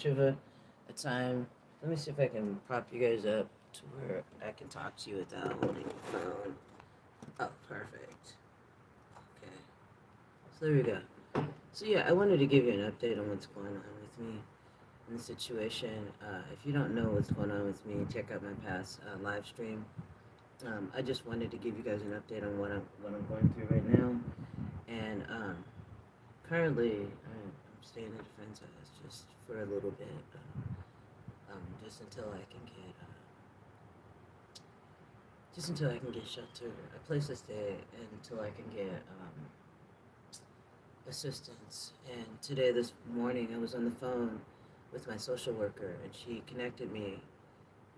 of a time. Let me see if I can prop you guys up to where I can talk to you without holding the phone. Oh, perfect. Okay. So there we go. So yeah, I wanted to give you an update on what's going on with me in the situation. If you don't know what's going on with me, check out my past live stream. I just wanted to give you guys an update on what I'm going through right now. And currently, I'm staying at a friend's house just for a little bit, just until I can get shelter, a place to stay, and until I can get assistance. And today, this morning, I was on the phone with my social worker, and she connected me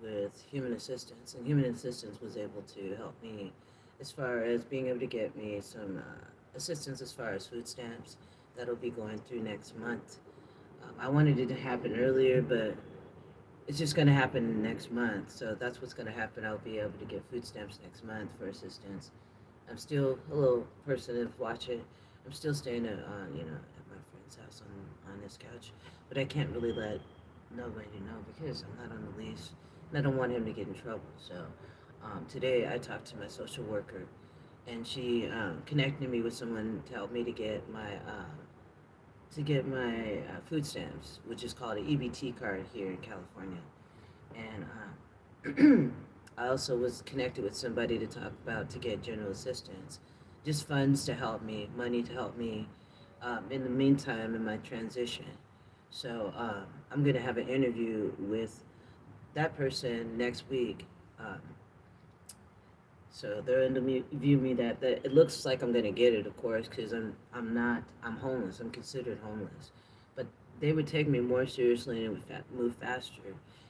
with human assistance, and human assistance was able to help me as far as being able to get me some assistance as far as food stamps that'll be going through next month. I wanted it to happen earlier, but it's just going to happen next month. So that's what's going to happen. I'll be able to get food stamps next month for assistance. I'm still a little person to watch it. I'm still staying at my friend's house on this couch, but I can't really let nobody know because I'm not on the leash, and I don't want him to get in trouble. So today I talked to my social worker, and she connected me with someone to help me to get my food stamps, which is called an EBT card here in California. And I also was connected with somebody to talk about to get general assistance, just funds to help me, money to help me in the meantime in my transition. So I'm going to have an interview with that person next week. Um, so they're interview me that it looks like I'm gonna get it, of course, because I'm homeless. I'm considered homeless, but they would take me more seriously and it would move faster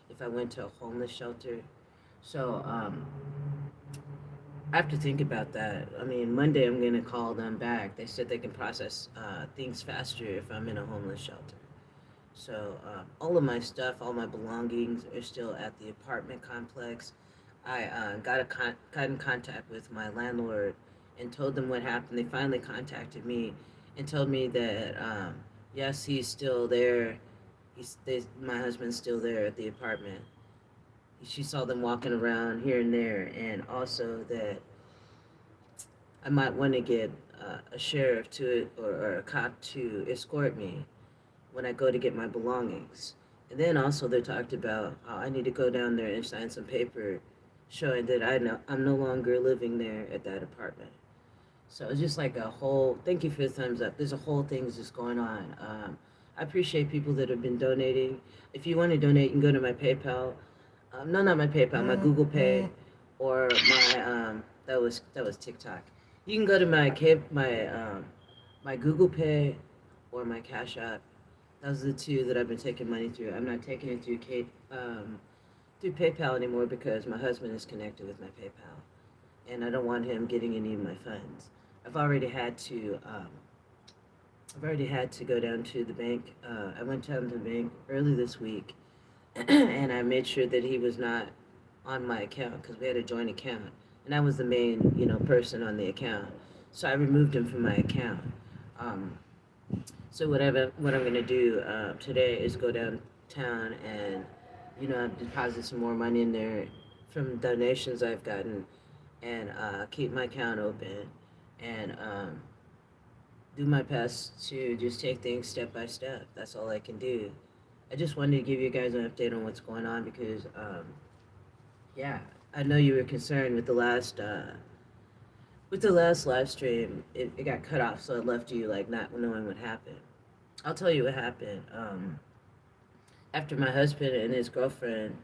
if I went to a homeless shelter. So I have to think about that. I mean, Monday I'm gonna call them back. They said they can process things faster if I'm in a homeless shelter. So all of my stuff, all my belongings are still at the apartment complex. I got in contact with my landlord and told them what happened. They finally contacted me and told me that yes, he's still there. My husband's still there at the apartment. She saw them walking around here and there, and also that I might want to get a sheriff or a cop to escort me when I go to get my belongings. And then also they talked about how I need to go down there and sign some paper showing that I'm no longer living there at that apartment. So it's just like a whole. Thank you for the thumbs up. There's a whole thing just going on. I appreciate people that have been donating. If you want to donate, you can go to my PayPal. No, not my PayPal. My Google Pay, or my that was TikTok. You can go to my Google Pay or my Cash App. Those are the two that I've been taking money through. I'm not taking it through PayPal anymore because my husband is connected with my PayPal, and I don't want him getting any of my funds. I've already had to. I've already had to go down to the bank. I went down to the bank early this week, and I made sure that he was not on my account because we had a joint account, and I was the main, person on the account. So I removed him from my account. Um, so what I'm gonna do today is go downtown and deposit some more money in there from donations I've gotten, and keep my account open, and do my best to just take things step by step. That's all I can do. I just wanted to give you guys an update on what's going on because yeah, I know you were concerned with the last live stream. It got cut off, so it left you like not knowing what happened. I'll tell you what happened. After my husband and his girlfriend,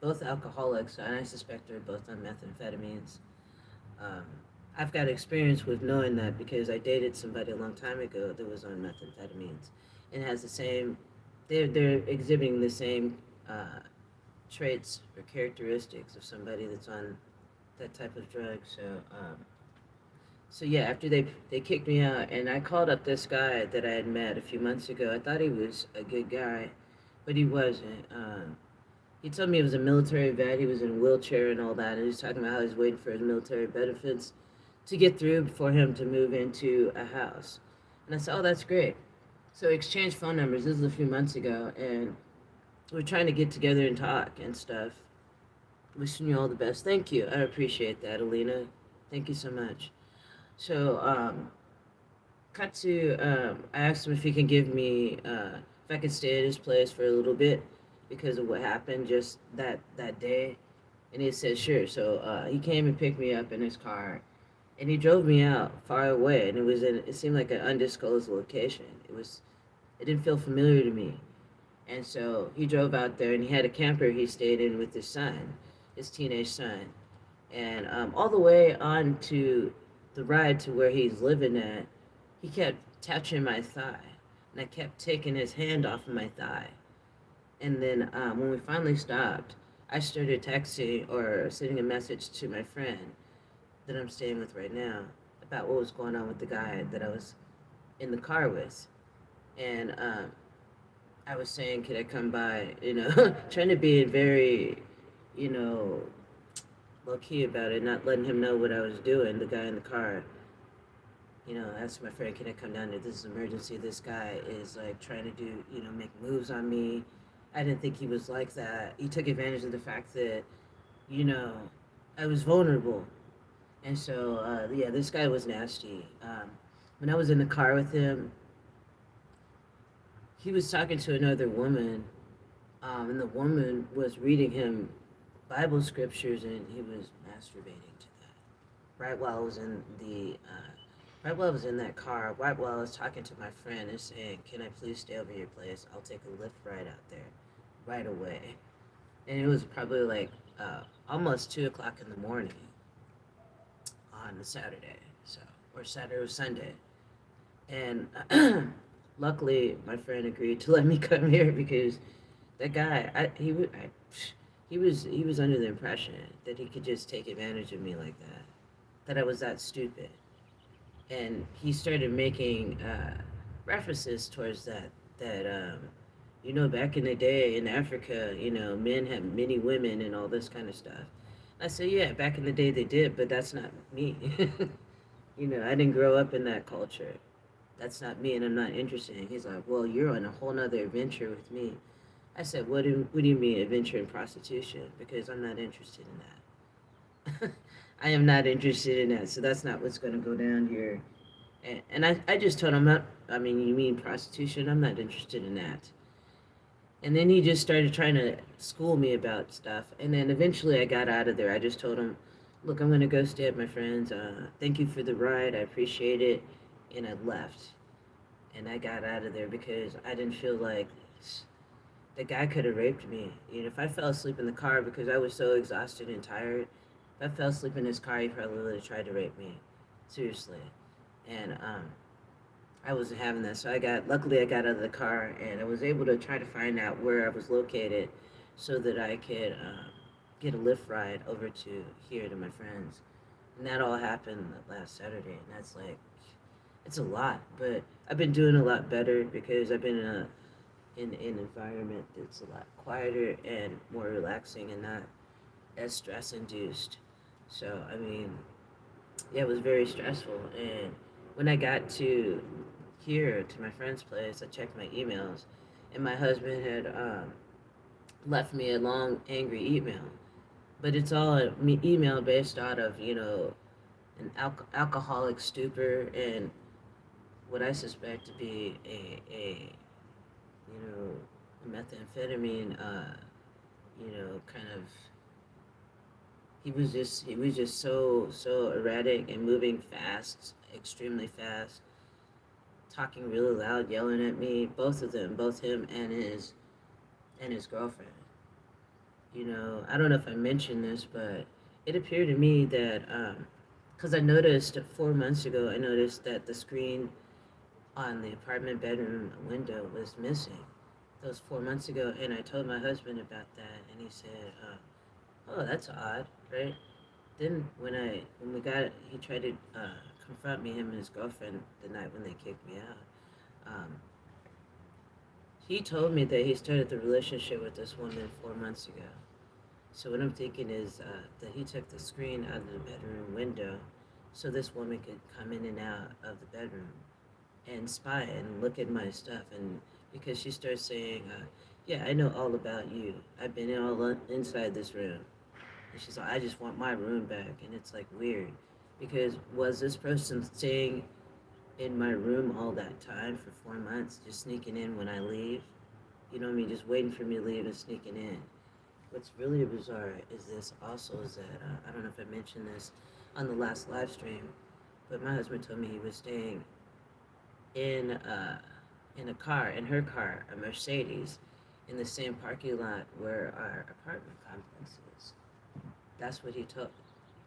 both alcoholics, and I suspect they're both on methamphetamines. Um, I've got experience with knowing that because I dated somebody a long time ago that was on methamphetamines and has the same. They're exhibiting the same traits or characteristics of somebody that's on that type of drug. So yeah, after they kicked me out, and I called up this guy that I had met a few months ago. I thought he was a good guy, but he wasn't. He told me he was a military vet. He was in a wheelchair and all that. And he was talking about how he's waiting for his military benefits to get through for him to move into a house. And I said, oh, that's great. So we exchanged phone numbers. This was a few months ago, and we're trying to get together and talk and stuff. Wishing you all the best. Thank you. I appreciate that, Alina. Thank you so much. So, cut to, I asked him if he can give me, if I could stay at his place for a little bit because of what happened just that day. And he said, sure. So, he came and picked me up in his car and he drove me out far away. And it seemed like an undisclosed location. It didn't feel familiar to me. And so he drove out there and he had a camper he stayed in with his son, his teenage son. And all the way on to the ride to where he's living at, he kept touching my thigh. And I kept taking his hand off of my thigh. And then when we finally stopped, I started texting or sending a message to my friend that I'm staying with right now about what was going on with the guy that I was in the car with. And I was saying, could I come by? Trying to be very, you know, low key about it, not letting him know what I was doing. The guy in the car, asked my friend, can I come down there? This is an emergency. This guy is like trying to do, make moves on me. I didn't think he was like that. He took advantage of the fact that, you know, I was vulnerable. And so, yeah, this guy was nasty. When I was in the car with him, he was talking to another woman, and the woman was reading him Bible scriptures, and he was masturbating to that. Right while I was in right while I was in that car, right while I was talking to my friend and saying, "Can I please stay over your place? I'll take a lift right out there, right away." And it was probably like almost 2 o'clock in the morning on a Saturday, so or Saturday or Sunday, and luckily my friend agreed to let me come here because that guy, he was under the impression that he could just take advantage of me like that I was that stupid, and he started making references towards that back in the day in Africa, men had many women and all this kind of stuff. I said, yeah, back in the day they did, but that's not me. I didn't grow up in that culture. That's not me, and I'm not interested in. He's like, well, you're on a whole nother adventure with me. I said, what do you mean adventure in prostitution? Because I'm not interested in that. I am not interested in that, so that's not what's going to go down here. And I just told him, I mean, you mean prostitution? I'm not interested in that. And then he just started trying to school me about stuff. And then eventually I got out of there. I just told him, look, I'm going to go stay at my friend's. Thank you for the ride. I appreciate it. And I left. And I got out of there because I didn't feel like the guy could have raped me. If I fell asleep in the car because I was so exhausted and tired, if I fell asleep in his car, he probably would have tried to rape me. Seriously. And I wasn't having that. So luckily I got out of the car and I was able to try to find out where I was located so that I could get a lift ride over to here to my friends. And that all happened last Saturday. And that's like, it's a lot, but I've been doing a lot better because I've been in an environment that's a lot quieter and more relaxing and not as stress induced. So, I mean, yeah, it was very stressful. And when I got to here to my friend's place, I checked my emails, and my husband had left me a long, angry email. But it's all an email based out of, an alcoholic stupor and what I suspect to be a methamphetamine, kind of. He was just so erratic and moving fast, extremely fast, talking really loud, yelling at me. Both of them, both him and his girlfriend. I don't know if I mentioned this, but it appeared to me that because I noticed 4 months ago, I noticed that the screen on the apartment bedroom window was missing. That was 4 months ago, and I told my husband about that, and he said, "Oh, that's odd, right?" Then when we got, he tried to confront me, him and his girlfriend, the night when they kicked me out. He told me that he started the relationship with this woman 4 months ago. So what I'm thinking is that he took the screen out of the bedroom window so this woman could come in and out of the bedroom. and spy and look at my stuff. And because she starts saying, yeah, I know all about you. I've been inside this room. And she's like, I just want my room back. And it's like weird. Because was this person staying in my room all that time for 4 months, just sneaking in when I leave? You know what I mean? Just waiting for me to leave and sneaking in. What's really bizarre is this also is that, I don't know if I mentioned this on the last live stream, but my husband told me he was staying in in a car, in her car, a Mercedes, in the same parking lot where our apartment complex is. That's what he told.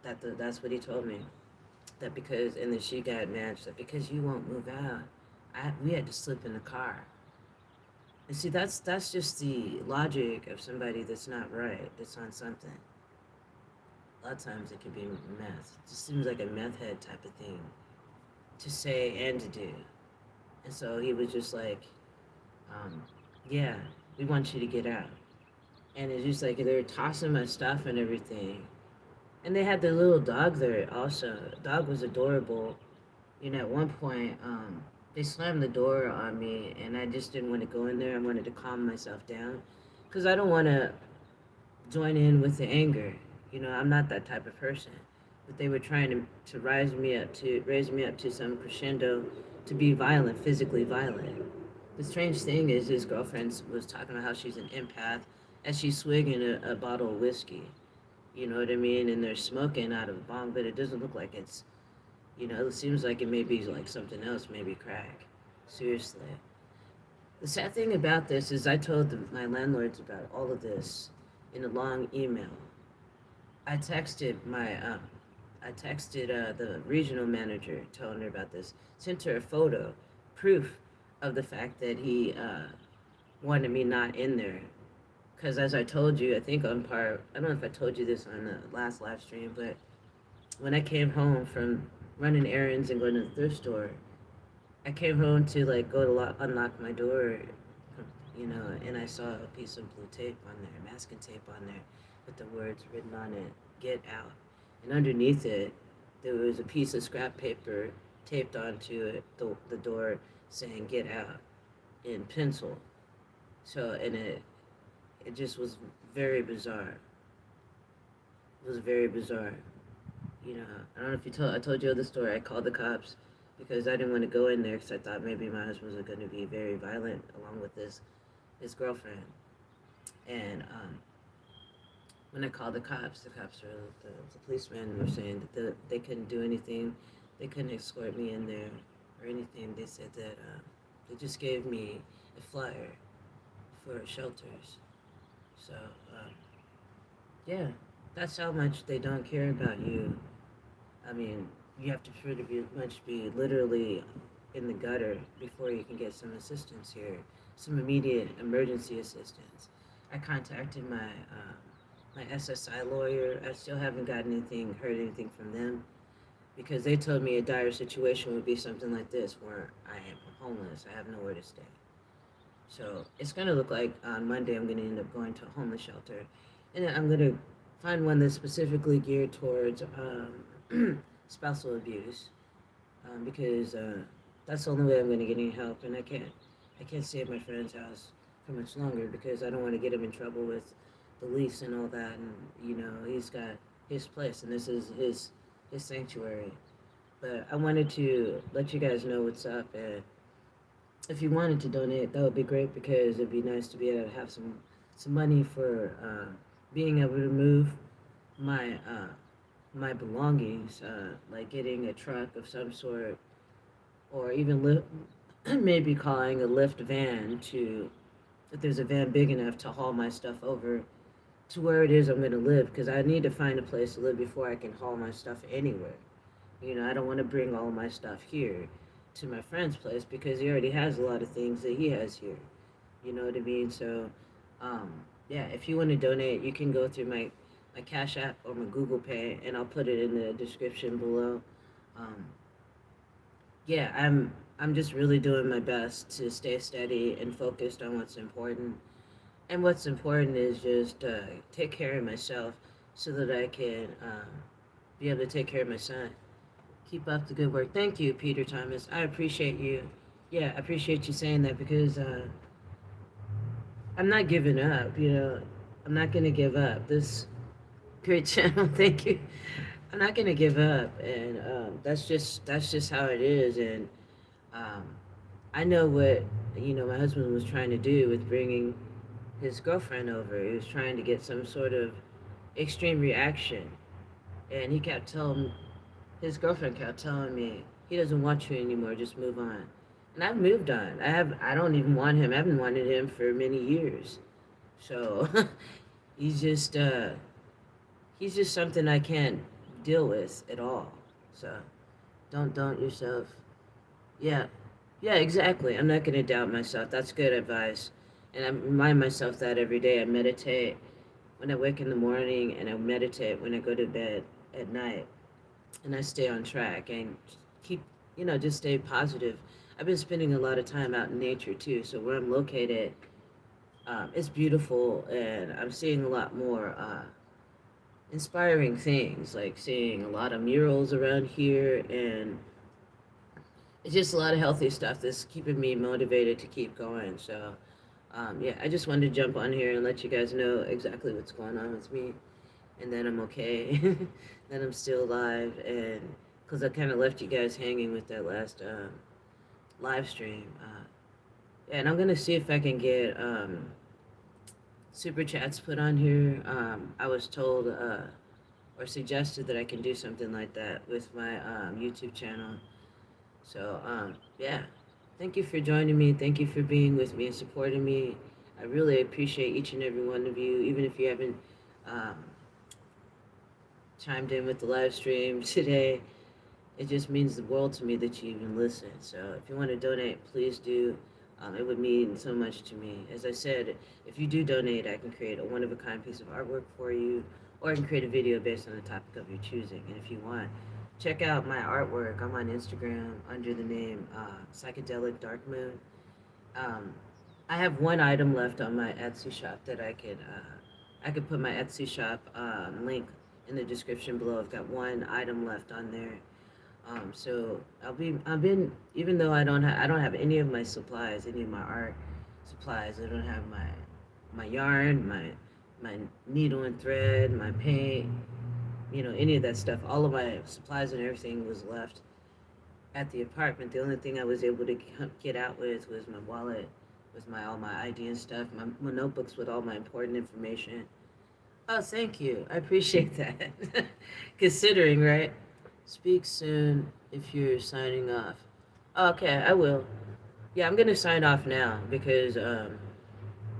That's what he told me. That because and then she got mad. She said because you won't move out, we had to sleep in the car. And see, that's just the logic of somebody that's not right. That's on something. A lot of times it can be meth. It just seems like a meth head type of thing to say and to do. And so he was just like, um, yeah, we want you to get out. And it's just like they were tossing my stuff and everything. And they had their little dog there also. The dog was adorable. You know, at one point, they slammed the door on me, and I just didn't want to go in there. I wanted to calm myself down because I don't want to join in with the anger. You know, I'm not that type of person. But they were trying to raise me up to some crescendo to be violent, physically violent. The strange thing is his girlfriend was talking about how she's an empath as she's swigging a bottle of whiskey. You know what I mean? And they're smoking out of a bong, but it doesn't look like it's, you know, it seems like it may be like something else, maybe crack. Seriously. The sad thing about this is I told my landlords about all of this in a long email. I texted the regional manager telling her about this. Sent her a photo, proof of the fact that he wanted me not in there. Because as I told you, I don't know if I told you this on the last live stream, but when I came home from running errands and going to the thrift store, I came home to like go to unlock my door, you know, and I saw a piece of blue tape on there, masking tape on there, with the words written on it, "Get out." And underneath it, there was a piece of scrap paper taped onto it, the door, saying "Get out" in pencil. So, and it just was very bizarre. It was very bizarre. You know, I don't know if I told you the story. I called the cops because I didn't want to go in there because I thought maybe my husband was going to be very violent along with his girlfriend. And when I called the cops or the policemen were saying that they couldn't do anything. They couldn't escort me in there or anything. They said that they just gave me a flyer for shelters. So, yeah, that's how much they don't care about you. I mean, you have to pretty much be literally in the gutter before you can get some assistance here, some immediate emergency assistance. I contacted my SSI lawyer. I still haven't heard anything from them, because they told me a dire situation would be something like this, where I am homeless, I have nowhere to stay. So it's gonna look like on Monday I'm gonna end up going to a homeless shelter, and I'm gonna find one that's specifically geared towards spousal abuse, because that's the only way I'm gonna get any help, and I can't stay at my friend's house for much longer because I don't want to get him in trouble with the lease and all that, and you know he's got his place, and this is his sanctuary. But I wanted to let you guys know what's up, and if you wanted to donate, that would be great because it'd be nice to be able to have some money for being able to move my my belongings, like getting a truck of some sort, or even maybe calling a lift van to, if there's a van big enough to haul my stuff over to where it is I'm going to live, because I need to find a place to live before I can haul my stuff anywhere. You know, I don't want to bring all my stuff here to my friend's place because he already has a lot of things that he has here. You know what I mean? So, um, yeah, if you want to donate, you can go through my Cash App or my Google Pay, and I'll put it in the description below. Um, yeah, I'm just really doing my best to stay steady and focused on what's important. And what's important is just take care of myself so that I can be able to take care of my son. Keep up the good work. Thank you, Peter Thomas. I appreciate you. Yeah, I appreciate you saying that because I'm not giving up. I'm not gonna give up. This great channel, thank you. I'm not gonna give up, and that's just how it is. And um, I know what my husband was trying to do with bringing his girlfriend over. He was trying to get some sort of extreme reaction, and he kept telling his girlfriend kept telling me he doesn't want you anymore. Just move on. And I've moved on. I don't even want him. I haven't wanted him for many years. So he's just uh, he's just something I can't deal with at all. So don't yourself. Yeah, yeah, exactly. I'm not gonna doubt myself. That's good advice. And I remind myself that every day. I meditate when I wake in the morning, and I meditate when I go to bed at night, and I stay on track and keep, just stay positive. I've been spending a lot of time out in nature too. So where I'm located, it's beautiful, and I'm seeing a lot more inspiring things, like seeing a lot of murals around here, and it's just a lot of healthy stuff that's keeping me motivated to keep going. So, yeah, I just wanted to jump on here and let you guys know exactly what's going on with me, and that I'm okay, that I'm still alive, and because I kind of left you guys hanging with that last live stream. Yeah, and I'm gonna see if I can get super chats put on here. I was told or suggested that I can do something like that with my YouTube channel. So, yeah, thank you for joining me. Thank you for being with me and supporting me. I really appreciate each and every one of you, even if you haven't um, chimed in with the live stream today. It just means the world to me that you even listen. So, if you want to donate, please do. It would mean so much to me. As I said, if you do donate, I can create a one of a kind piece of artwork for you, or I can create a video based on the topic of your choosing. And if you want, check out my artwork. I'm on Instagram under the name Psychedelic Darkmoon. Um, I have one item left on my Etsy shop that I could put my Etsy shop link in the description below. I've got one item left on there. So I've been, even though I don't have any of my supplies, any of my art supplies. I don't have my yarn, my needle and thread, my paint, any of that stuff. All of my supplies and everything was left at the apartment. The only thing I was able to get out with was my wallet, with all my ID and stuff, my notebooks with all my important information. Oh, thank you. I appreciate that. Considering, right? Speak soon if you're signing off. Okay, I will. Yeah, I'm gonna sign off now because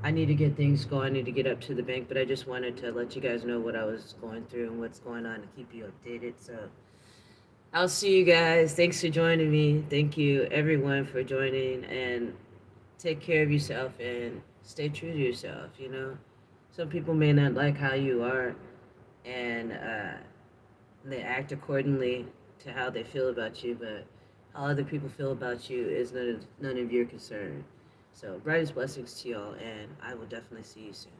I need to get things going. I need to get up to the bank, but I just wanted to let you guys know what I was going through and what's going on to keep you updated. So I'll see you guys. Thanks for joining me. Thank you, everyone, for joining. And take care of yourself and stay true to yourself. Some people may not like how you are, and they act accordingly to how they feel about you, but how other people feel about you is none of your concern. So, brightest blessings to y'all, and I will definitely see you soon.